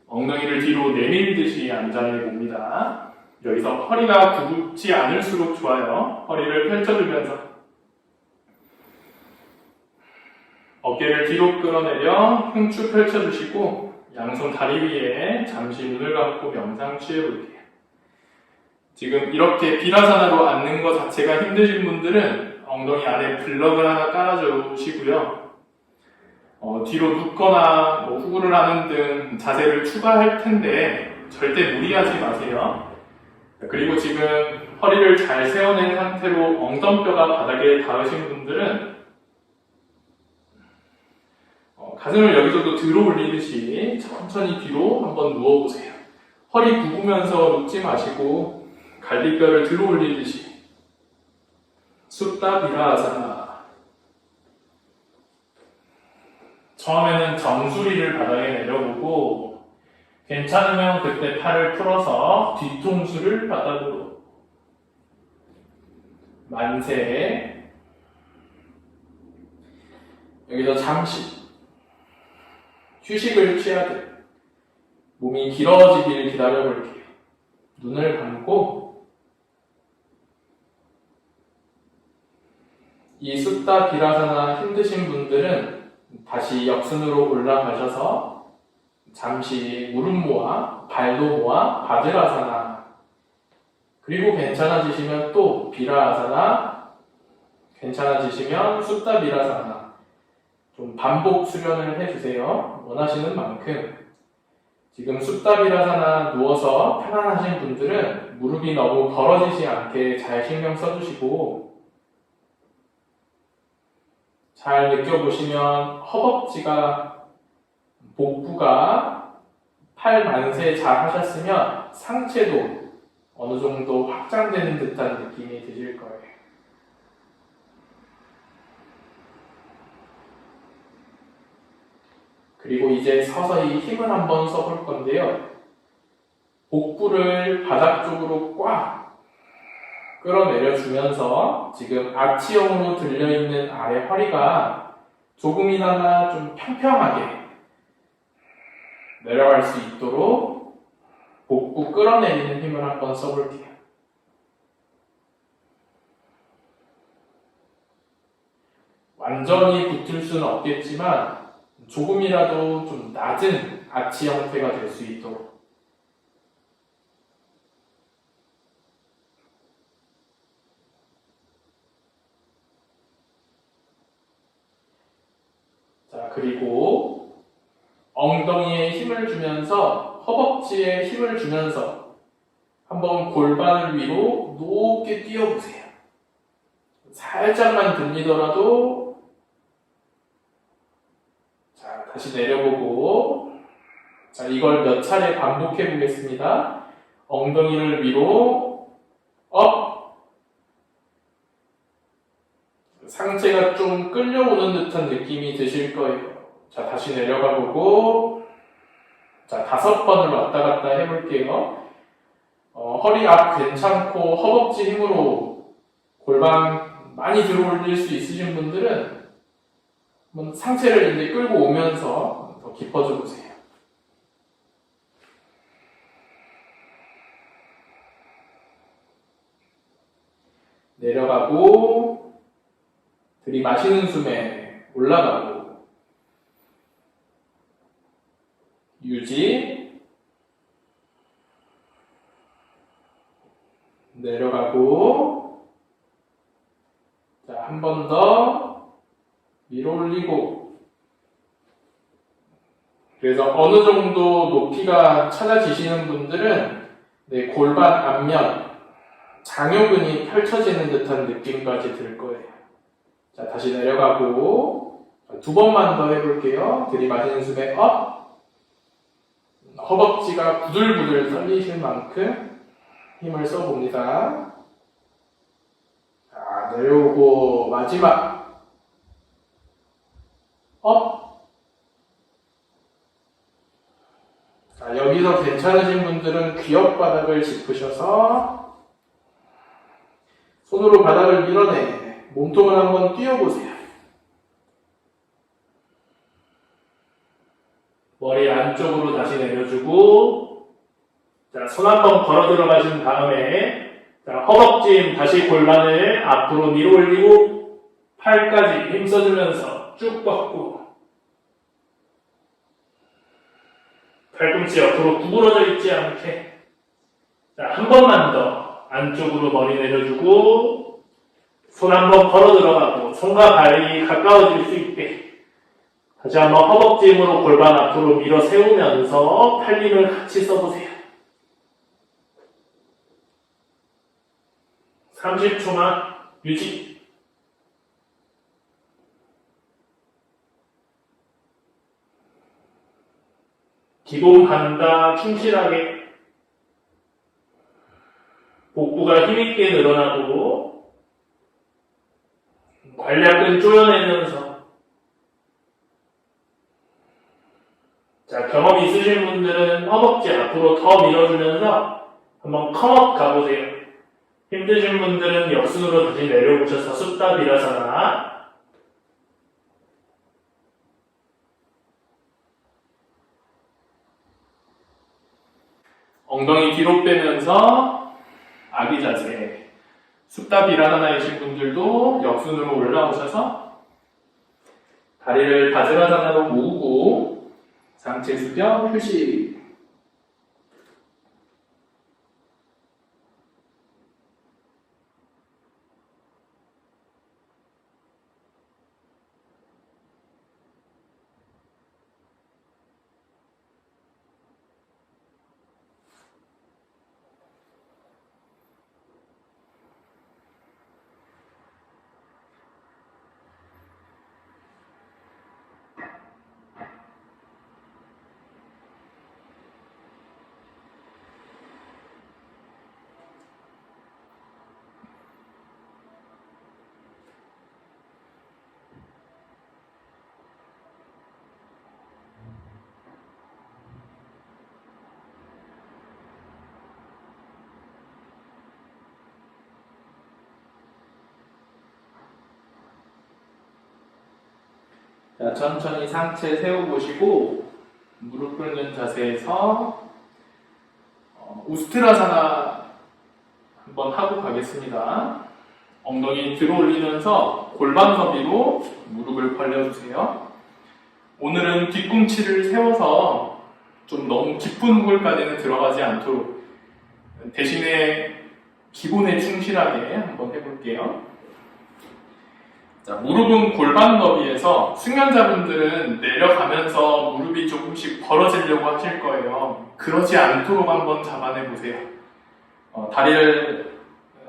엉덩이를 뒤로 내밀듯이 앉아내봅니다. 여기서 허리가 굽지 않을수록 좋아요. 허리를 펼쳐주면서 어깨를 뒤로 끌어내려 흉추 펼쳐주시고 양손 다리 위에 잠시 눈을 감고 명상 취해볼게요. 지금 이렇게 비라사나로 앉는 것 자체가 힘드신 분들은 엉덩이 아래 블럭을 하나 깔아주시고요. 뒤로 눕거나 후구를 하는 등 자세를 추가할 텐데 절대 무리하지 마세요. 그리고 지금 허리를 잘 세워낸 상태로 엉덩뼈가 바닥에 닿으신 분들은 가슴을 여기서도 들어 올리듯이 천천히 뒤로 한번 누워보세요. 허리 굽으면서 눕지 마시고 갈비뼈를 들어 올리듯이. 숫다 비라하사나. 처음에는 정수리를 바닥에 내려보고 괜찮으면 그때 팔을 풀어서 뒤통수를 바닥으로. 만세. 여기서 잠시 휴식을 취하듯 몸이 길어지길 기다려볼게요. 눈을 감고 이 숫다 비라사나 힘드신 분들은 다시 역순으로 올라가셔서 잠시 무릎 모아, 발도 모아, 바드라사나. 그리고 괜찮아지시면 또 비라아사나, 괜찮아지시면 수타 비라사나. 좀 반복 수련을 해주세요. 원하시는 만큼. 지금 수타 비라사나 누워서 편안하신 분들은 무릎이 너무 벌어지지 않게 잘 신경 써주시고, 잘 느껴보시면 허벅지가, 복부가 팔 만세 잘 하셨으면 상체도 어느 정도 확장되는 듯한 느낌이 드실 거예요. 그리고 이제 서서히 힘을 한번 써볼 건데요. 복부를 바닥 쪽으로 꽉 끌어내려주면서 지금 아치형으로 들려있는 아래 허리가 조금이나마 좀 평평하게 내려갈 수 있도록 복부 끌어내리는 힘을 한번 써볼게요. 완전히 붙을 수는 없겠지만 조금이라도 좀 낮은 아치 형태가 될 수 있도록. 자, 그리고 엉덩이에 힘을 주면서, 허벅지에 힘을 주면서 한번 골반을 위로 높게 뛰어보세요. 살짝만 들리더라도, 자, 다시 내려보고, 자, 이걸 몇 차례 반복해 보겠습니다. 엉덩이를 위로, 업! 상체가 좀 끌려오는 듯한 느낌이 드실 거예요. 자, 다시 내려가 보고, 자, 5번을 왔다 갔다 해볼게요. 허리 앞 괜찮고 허벅지 힘으로 골반 많이 들어 올릴 수 있으신 분들은 한번 상체를 이제 끌고 오면서 더 깊어져 보세요. 내려가고, 들이마시는 숨에 올라가고, 유지, 내려가고, 자, 한 번 더 밀어 올리고. 그래서 어느 정도 높이가 찾아지시는 분들은 내 골반 앞면 장요근이 펼쳐지는 듯한 느낌까지 들 거예요. 자, 다시 내려가고, 2번만 더 해볼게요. 들이마시는 숨에 업. 허벅지가 부들부들 떨리실 만큼 힘을 써봅니다. 자, 내려오고, 마지막. 업. 자, 여기서 괜찮으신 분들은 귀엽바닥을 짚으셔서 손으로 바닥을 밀어내 몸통을 한번 띄워보세요. 머리 안쪽으로 다시 내려주고, 자, 손 한번 걸어 들어가신 다음에, 자, 허벅지 힘 다시 골반을 앞으로 밀어 올리고, 팔까지 힘 써주면서 쭉 뻗고, 팔꿈치 옆으로 구부러져 있지 않게. 자, 한 번만 더 안쪽으로 머리 내려주고, 손 한번 걸어 들어가고, 손과 발이 가까워질 수 있게. 다시 한번 허벅지 힘으로 골반 앞으로 밀어 세우면서 팔 힘을 같이 써보세요. 30초만 유지. 기본 간다 충실하게. 복부가 힘있게 늘어나고 관략근 조여내면서. 자, 경험 있으신 분들은 허벅지 앞으로 더 밀어주면서 한번 컴업 가보세요. 힘드신 분들은 역순으로 다시 내려오셔서 수타 비라사나. 엉덩이 뒤로 빼면서 아기 자세. 수타 비라사나이신 분들도 역순으로 올라오셔서 다리를 바지라장으로 모으고 상체 수평 휴식. 자, 천천히 상체 세워보시고 무릎 꿇는 자세에서 우스트라사나 한번 하고 가겠습니다. 엉덩이 들어 올리면서 골반 너비로 무릎을 벌려주세요. 오늘은 뒤꿈치를 세워서 좀 너무 깊은 후굴까지는 들어가지 않도록 대신에 기본에 충실하게 한번 해볼게요. 자, 무릎은 골반 너비에서 숙련자분들은 내려가면서 무릎이 조금씩 벌어지려고 하실 거예요. 그러지 않도록 한번 잡아내 보세요. 다리를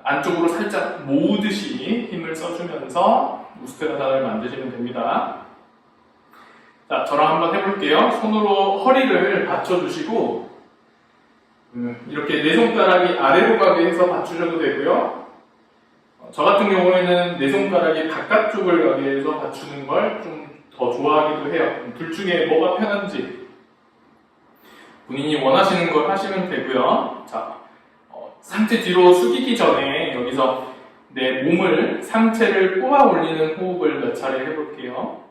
안쪽으로 살짝 모으듯이 힘을 써주면서 우스트라사나를 만드시면 됩니다. 자, 저랑 한번 해볼게요. 손으로 허리를 받쳐주시고 이렇게 네 손가락이 아래로 가게 해서 받쳐주셔도 되고요. 저 같은 경우에는 네 손가락이 바깥쪽을 가게 해서 받치는 걸 좀 더 좋아하기도 해요. 둘 중에 뭐가 편한지 본인이 원하시는 걸 하시면 되고요. 자, 상체 뒤로 숙이기 전에 여기서 내 몸을, 상체를 뽑아 올리는 호흡을 몇 차례 해볼게요.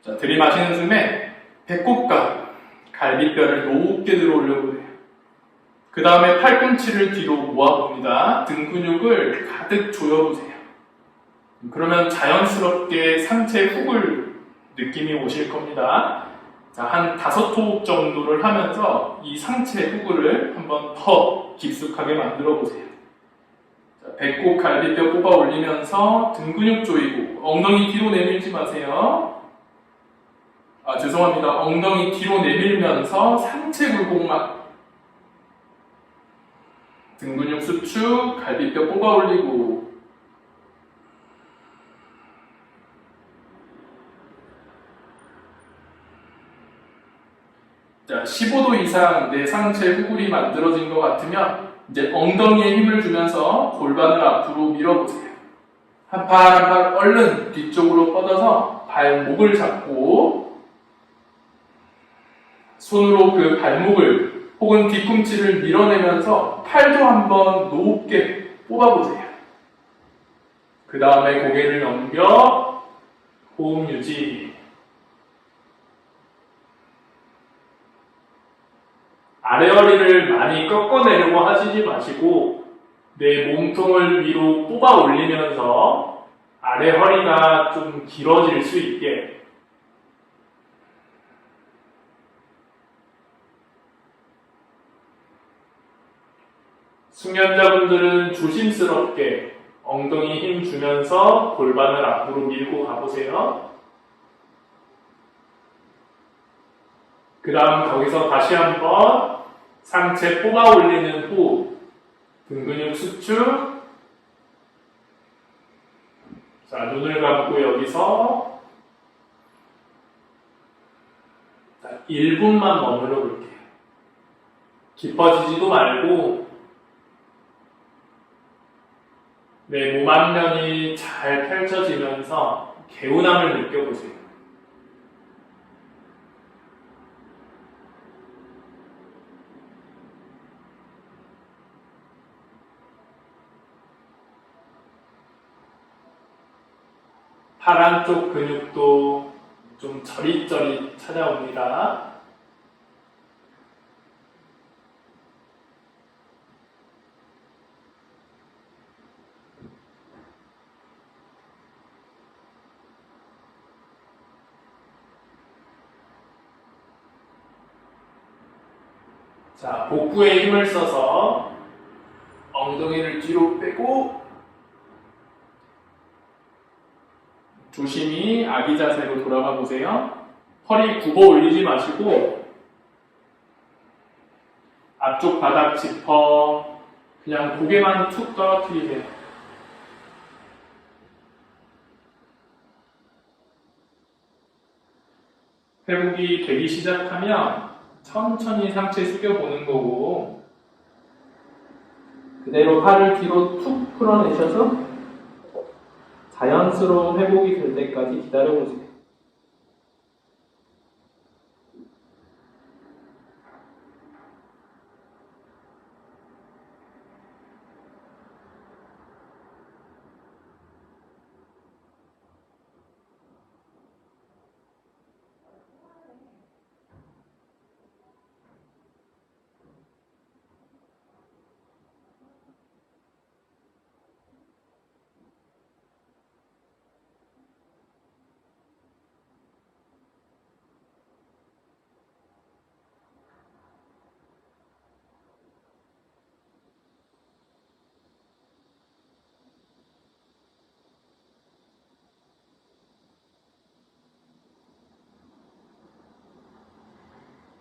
자, 들이마시는 숨에 배꼽과 갈비뼈를 높게 들어 올려보세요. 그 다음에 팔꿈치를 뒤로 모아봅니다. 등 근육을 가득 조여보세요. 그러면 자연스럽게 상체 훅을 느낌이 오실 겁니다. 자, 한 5호흡 정도를 하면서 이 상체 훅을 한번 더 깊숙하게 만들어 보세요. 자, 배꼽 갈비뼈 뽑아 올리면서 등 근육 조이고 엉덩이 뒤로 내밀지 마세요. 죄송합니다. 엉덩이 뒤로 내밀면서 상체 굴곡만 등 근육 수축, 갈비뼈 뽑아 올리고 자, 15도 이상 내 상체 후굴이 만들어진 것 같으면 이제 엉덩이에 힘을 주면서 골반을 앞으로 밀어보세요. 한 팔 한 팔 얼른 뒤쪽으로 뻗어서 발목을 잡고 손으로 그 발목을 혹은 뒤꿈치를 밀어내면서 팔도 한번 높게 뽑아보세요. 그 다음에 고개를 넘겨 호흡 유지. 아래 허리를 많이 꺾어내려고 하시지 마시고 내 몸통을 위로 뽑아 올리면서 아래 허리가 좀 길어질 수 있게 숙련자분들은 조심스럽게 엉덩이 힘 주면서 골반을 앞으로 밀고 가보세요. 그 다음 거기서 다시 한번 상체 뽑아 올리는 호흡, 등 근육 수축. 자, 눈을 감고 여기서 1분만 머물러 볼게요. 깊어지지도 말고 내 몸 안면이 잘 펼쳐지면서 개운함을 느껴보세요. 팔 안쪽 근육도 좀 저릿저릿 찾아옵니다. 자, 복부에 힘을 써서 엉덩이를 뒤로 빼고 조심히 아기 자세로 돌아가 보세요. 허리 굽어 올리지 마시고 앞쪽 바닥 짚어 그냥 고개만 툭 떨어뜨리세요. 회복이 되기 시작하면 천천히 상체 숙여보는 거고 그대로 팔을 뒤로 툭 풀어내셔서 자연스러운 회복이 될 때까지 기다려보세요.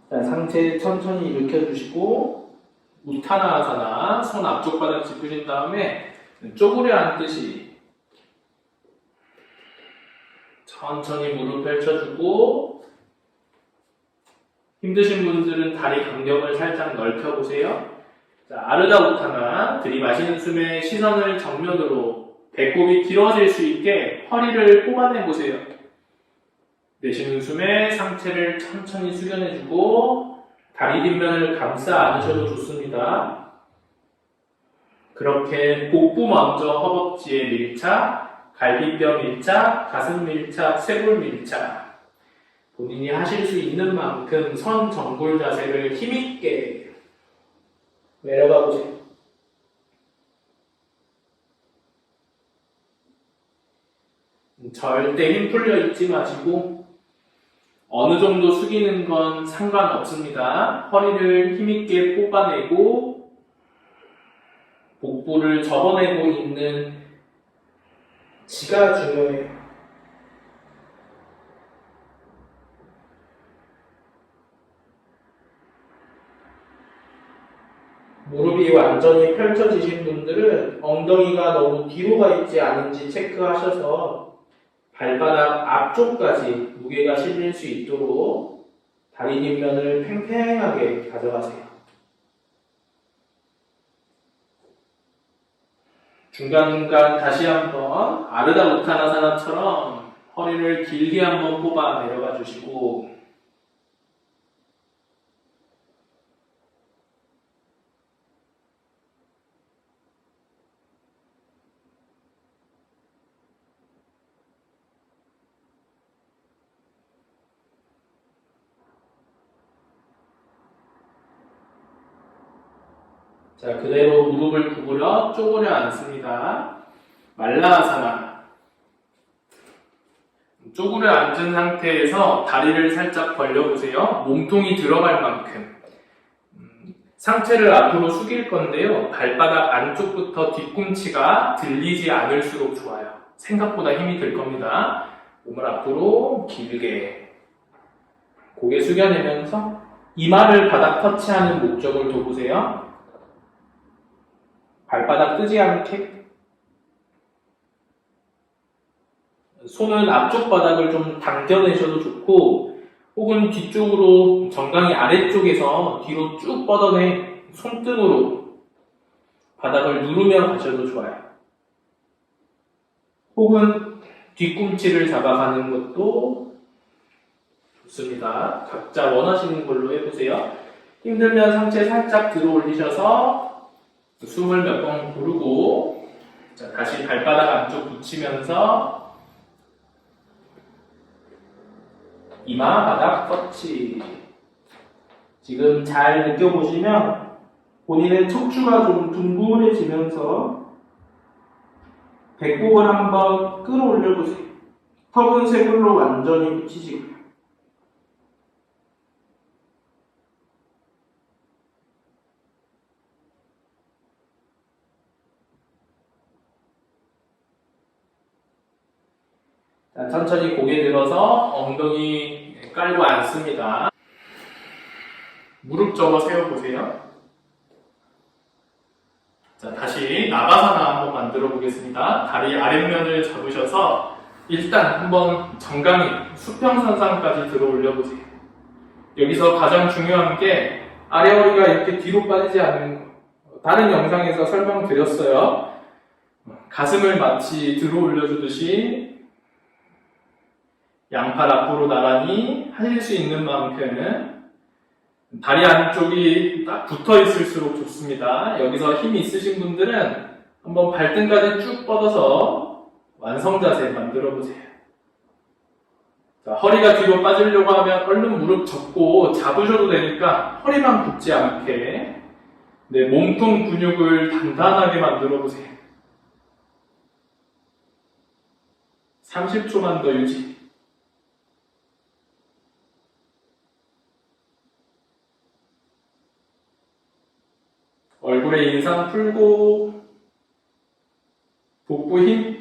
자, 상체 천천히 일으켜주시고 우타나아사나 손 앞쪽 바닥 짚으신 다음에 쪼그려 앉듯이 천천히 무릎 펼쳐주고 힘드신 분들은 다리 간격을 살짝 넓혀보세요. 자, 아르다 우타나 들이마시는 숨에 시선을 정면으로 배꼽이 길어질 수 있게 허리를 뽑아내보세요. 내쉬는 숨에 상체를 천천히 숙여내주고 다리 뒷면을 감싸 안으셔도 좋습니다. 그렇게 복부 먼저 허벅지에 밀착, 갈비뼈 밀착, 가슴 밀착, 쇄골 밀착 본인이 하실 수 있는 만큼 선 정골 자세를 힘있게 내려가 보세요. 절대 힘 풀려 있지 마시고 어느 정도 숙이는 건 상관없습니다. 허리를 힘있게 뽑아내고 복부를 접어내고 있는 지가 중요해요. 무릎이 완전히 펼쳐지신 분들은 엉덩이가 너무 뒤로 가 있지 않은지 체크하셔서 발바닥 앞쪽까지 무게가 실릴 수 있도록 다리 뒷면을 팽팽하게 가져가세요. 중간중간 다시 한번 아르다 우타나사나처럼 허리를 길게 한번 뽑아 내려가 주시고 자, 그대로 무릎을 구부려 쪼그려 앉습니다. 말라아사나. 쪼그려 앉은 상태에서 다리를 살짝 벌려보세요. 몸통이 들어갈 만큼. 상체를 앞으로 숙일 건데요. 발바닥 안쪽부터 뒤꿈치가 들리지 않을수록 좋아요. 생각보다 힘이 들 겁니다. 몸을 앞으로 길게 고개 숙여내면서 이마를 바닥 터치하는 목적을 둬보세요. 발바닥 뜨지 않게 손은 앞쪽 바닥을 좀 당겨내셔도 좋고 혹은 뒤쪽으로 정강이 아래쪽에서 뒤로 쭉 뻗어내 손등으로 바닥을 누르며 가셔도 좋아요. 혹은 뒤꿈치를 잡아가는 것도 좋습니다. 각자 원하시는 걸로 해보세요. 힘들면 상체 살짝 들어 올리셔서 숨을 몇 번 고르고 자, 다시 발바닥 안쪽 붙이면서 이마 바닥 터치. 지금 잘 느껴보시면 본인의 척추가 좀 둥그레지면서 배꼽을 한번 끌어올려보세요. 턱은 쇄골로 완전히 붙이시고요. 자, 천천히 고개 들어서 엉덩이 깔고 앉습니다. 무릎 접어 세워보세요. 자, 다시 나바사나 한번 만들어 보겠습니다. 다리 아랫면을 잡으셔서 일단 한번 정강이 수평선상까지 들어 올려보세요. 여기서 가장 중요한 게 아래 허리가 이렇게 뒤로 빠지지 않는 거. 다른 영상에서 설명드렸어요. 가슴을 마치 들어 올려주듯이 양팔 앞으로 나란히 하실 수 있는 만큼 다리 안쪽이 딱 붙어 있을수록 좋습니다. 여기서 힘이 있으신 분들은 한번 발등까지 쭉 뻗어서 완성 자세 만들어 보세요. 자, 허리가 뒤로 빠지려고 하면 얼른 무릎 접고 잡으셔도 되니까 허리만 굽지 않게 몸통 근육을 단단하게 만들어 보세요. 30초만 더 유지. 얼굴에 인상 풀고 복부 힘.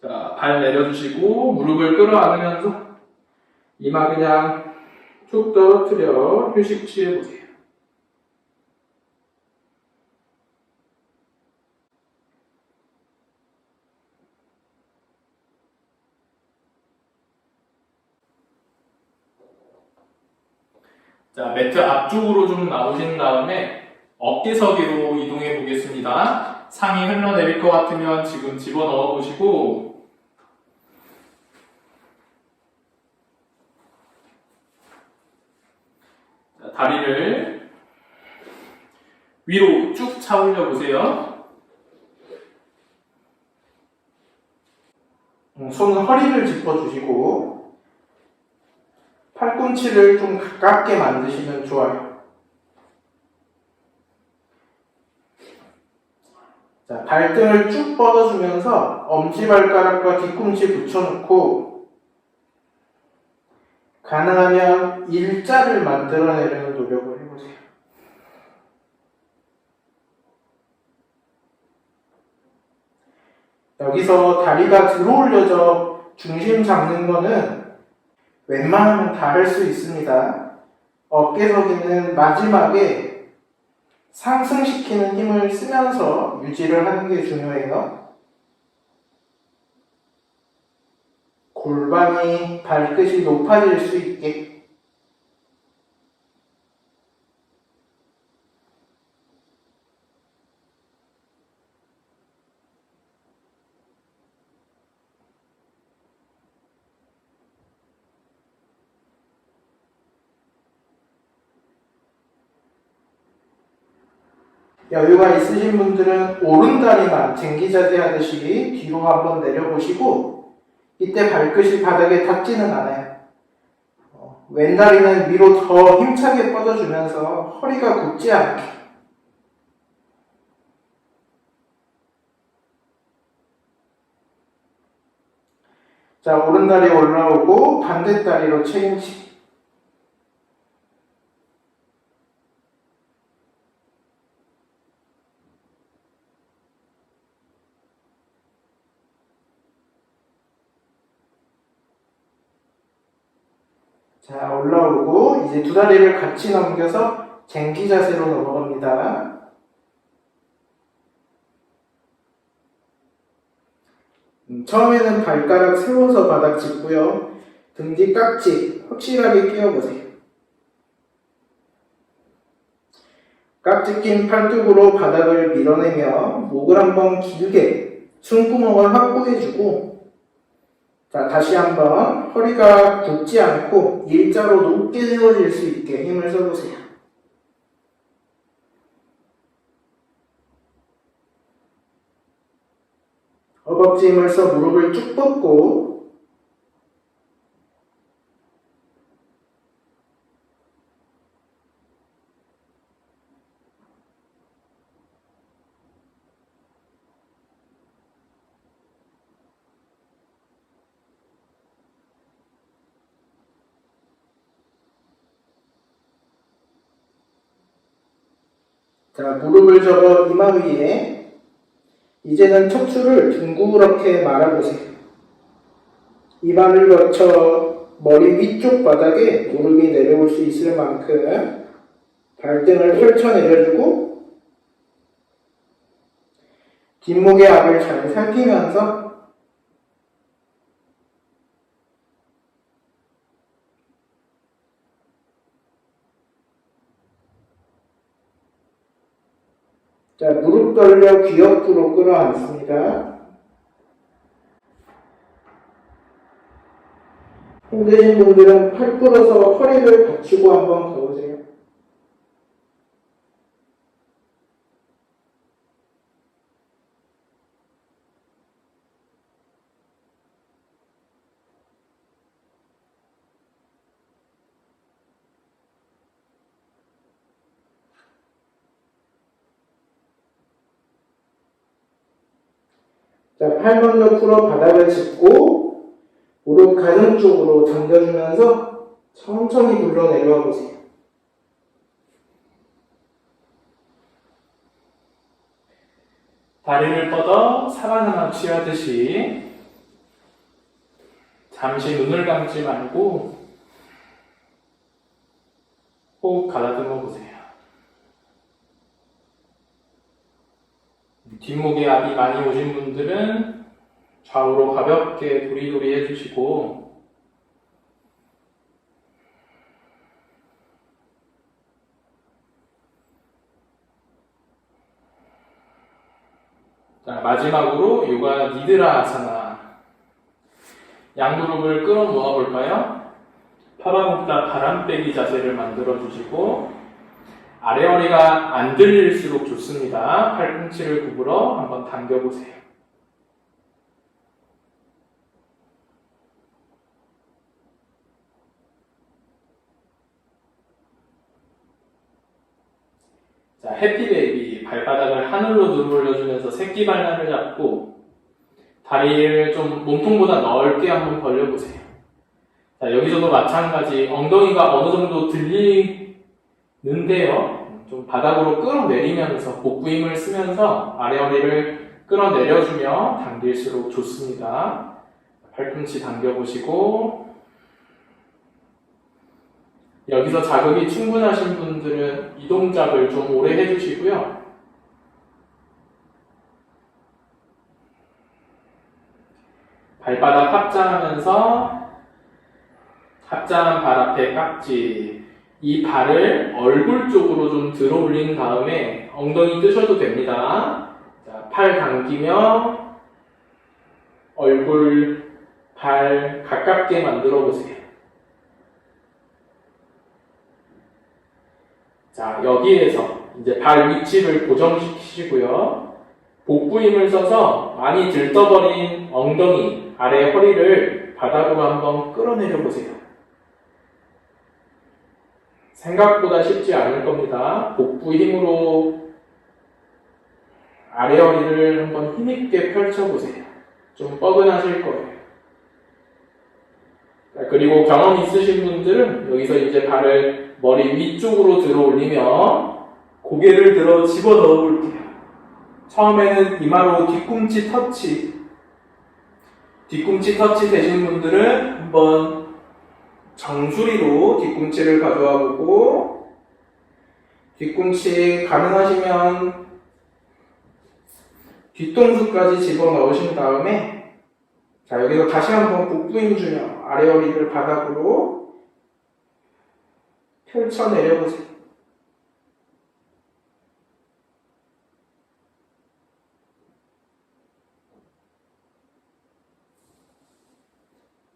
자, 발 내려주시고 무릎을 끌어안으면서 이마 그냥 쭉 떨어뜨려 휴식 취해보세요. 자, 매트 앞쪽으로 좀 나오신 다음에 어깨서기로 이동해 보겠습니다. 상이 흘러내릴 것 같으면 지금 집어넣어 보시고 자, 다리를 위로 쭉 차 올려 보세요. 손 허리를 짚어주시고 팔꿈치를 좀 가깝게 만드시면 좋아요. 자, 발등을 쭉 뻗어주면서 엄지발가락과 뒤꿈치 붙여놓고 가능하면 일자를 만들어내려는 노력을 해보세요. 여기서 다리가 들어 올려져 중심 잡는 거는 웬만하면 다 할 수 있습니다. 어깨서기는 마지막에 상승시키는 힘을 쓰면서 유지를 하는 게 중요해요. 골반이 발끝이 높아질 수 있게. 여유가 있으신 분들은 오른다리만 쟁기자세 하듯이 뒤로 한번 내려보시고 이때 발끝이 바닥에 닿지는 않아요. 왼다리는 위로 더 힘차게 뻗어주면서 허리가 굽지 않게. 자, 오른다리 올라오고 반대다리로 체인지. 자, 올라오고 이제 두 다리를 같이 넘겨서 쟁기 자세로 넘어갑니다. 처음에는 발가락 세워서 바닥 짚고요. 등 뒤 깍지 확실하게 끼워보세요. 깍지 낀 팔뚝으로 바닥을 밀어내며 목을 한번 길게 숨구멍을 확보해주고 자, 다시 한번 허리가 굽지 않고 일자로 높게 세워질 수 있게 힘을 써보세요. 허벅지 힘을 써 무릎을 쭉 뻗고 자, 무릎을 접어 이마 위에 이제는 척추를 둥그렇게 말아보세요. 입안을 거쳐 머리 위쪽 바닥에 무릎이 내려올 수 있을 만큼 발등을 펼쳐 내려주고 뒷목의 앞을 잘 살피면서 자, 무릎 돌려 귀 옆으로 끌어안습니다. 힘드신 분들은 팔 풀어서 허리를 받치고 한번 가보세요. 자, 팔 먼저 풀어 바닥을 짚고 무릎 가슴 쪽으로 당겨주면서 천천히 굴러 내려와 보세요. 다리를 뻗어 사바나나 취하듯이 잠시 눈을 감지 말고 호흡 가다듬어 보세요. 뒷목에 압이 많이 오신 분들은 좌우로 가볍게 도리도리 해주시고 자, 마지막으로 요가 니드라 아사나 양무릎을 끌어 모아 볼까요? 파바묵다 바람빼기 자세를 만들어 주시고 아래 허리가 안 들릴수록 좋습니다. 팔꿈치를 구부러 한번 당겨보세요. 자, 해피베이비 발바닥을 하늘로 들어올려주면서 새끼 발날을 잡고 다리를 좀 몸통보다 넓게 한번 벌려보세요. 자, 여기서도 마찬가지 엉덩이가 어느 정도 들리는데요. 좀 바닥으로 끌어내리면서 복부 힘을 쓰면서 아래 허리를 끌어내려주며 당길수록 좋습니다. 팔꿈치 당겨보시고 여기서 자극이 충분하신 분들은 이 동작을 좀 오래 해주시고요. 발바닥 합장하면서 합장한 발 앞에 깍지, 이 발을 얼굴 쪽으로 좀 들어 올린 다음에 엉덩이 뜨셔도 됩니다. 자, 팔 당기며 얼굴, 발 가깝게 만들어 보세요. 자, 여기에서 이제 발 위치를 고정시키시고요. 복부 힘을 써서 많이 들떠버린 엉덩이, 아래 허리를 바닥으로 한번 끌어내려 보세요. 생각보다 쉽지 않을 겁니다. 복부 힘으로 아래 허리를 한번 힘있게 펼쳐보세요. 좀 뻐근하실 거예요. 자, 그리고 경험 있으신 분들은 여기서 이제 발을 머리 위쪽으로 들어 올리며 고개를 들어 집어 넣어 볼게요. 처음에는 이마로 뒤꿈치 터치. 뒤꿈치 터치 되신 분들은 한번 정수리로 뒤꿈치를 가져와 보고 뒤꿈치 가능하시면 뒤통수까지 집어 넣으신 다음에 자, 여기서 다시 한번 복부 힘 주며 아래 허리를 바닥으로 펼쳐 내려보세요.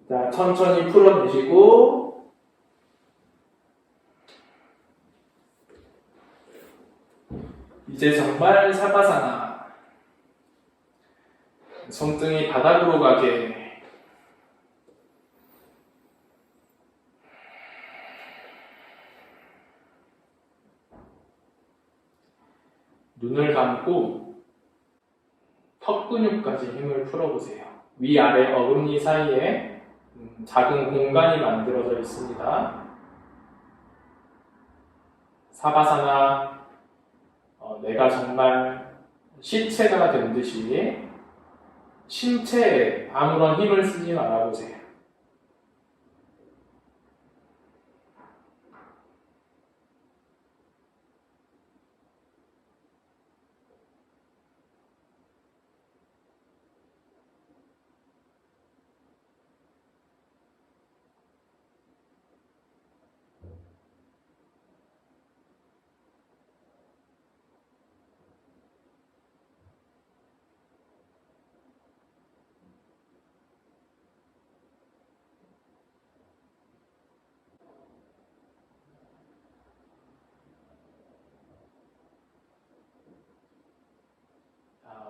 자, 천천히 풀어내시고 이제 정말 사바사나 손등이 바닥으로 가게 눈을 감고 턱 근육까지 힘을 풀어보세요. 위아래 어금니 사이에 작은 공간이 만들어져 있습니다. 사바사나 내가 정말 시체가 된 듯이 신체에 아무런 힘을 쓰지 말아보세요.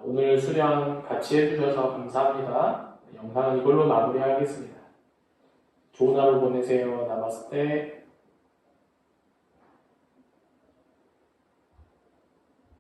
오늘 수련 같이 해주셔서 감사합니다. 영상은 이걸로 마무리하겠습니다. 좋은 하루 보내세요. 나마스테.